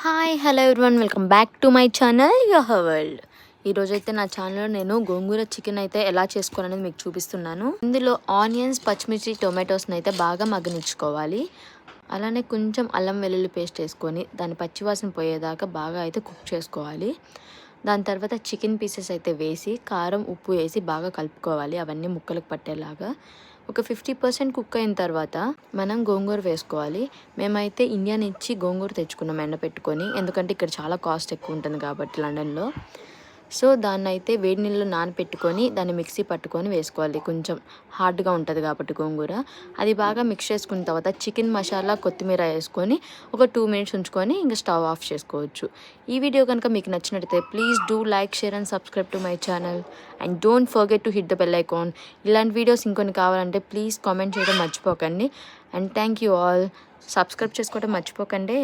Hi hello everyone, welcome back to my channel Yohar world. ఈరోజైతే నా ఛానల్లో నేను గోంగూర చికెన్ అయితే ఎలా చేసుకోవాలనేది మీకు చూపిస్తున్నాను. ఇందులో ఆనియన్స్, పచ్చిమిర్చి, టొమాటోస్ని అయితే బాగా మగ్గనిచ్చుకోవాలి. అలానే కొంచెం అల్లం వెల్లుల్లి పేస్ట్ వేసుకొని దాని పచ్చివాసన పోయేదాకా బాగా అయితే కుక్ చేసుకోవాలి. దాని తర్వాత చికెన్ పీసెస్ అయితే వేసి కారం, ఉప్పు వేసి బాగా కలుపుకోవాలి, అవన్నీ ముక్కలకు పట్టేలాగా. ఒక 50% కుక్ అయిన తర్వాత మనం గోంగూర వేసుకోవాలి. మేమైతే ఇండియా నుంచి గోంగూర తెచ్చుకున్నాం ఎండపెట్టుకొని, ఎందుకంటే ఇక్కడ చాలా కాస్ట్ ఎక్కువ ఉంటుంది కాబట్టి లండన్లో. సో దాన్ని అయితే వేడి నీళ్ళలో నానపెట్టుకొని దాన్ని మిక్సీ పట్టుకొని వేసుకోవాలి. కొంచెం హార్డ్గా ఉంటుంది కాబట్టి గోంగూర. అది బాగా మిక్స్ చేసుకున్న తర్వాత చికెన్ మసాలా, కొత్తిమీర వేసుకొని ఒక 2 మినిట్స్ ఉంచుకొని ఇంకా స్టవ్ ఆఫ్ చేసుకోవచ్చు. ఈ వీడియో కనుక మీకు నచ్చినట్టయితే please do like, share and subscribe to my channel and don't forget to hit the bell icon. ఇలాంటి వీడియోస్ ఇంకొన్ని కావాలంటే ప్లీజ్ కామెంట్ చేయడం మర్చిపోకండి. And thank you all. Subscribe చేసుకోవడం మర్చిపోకండి.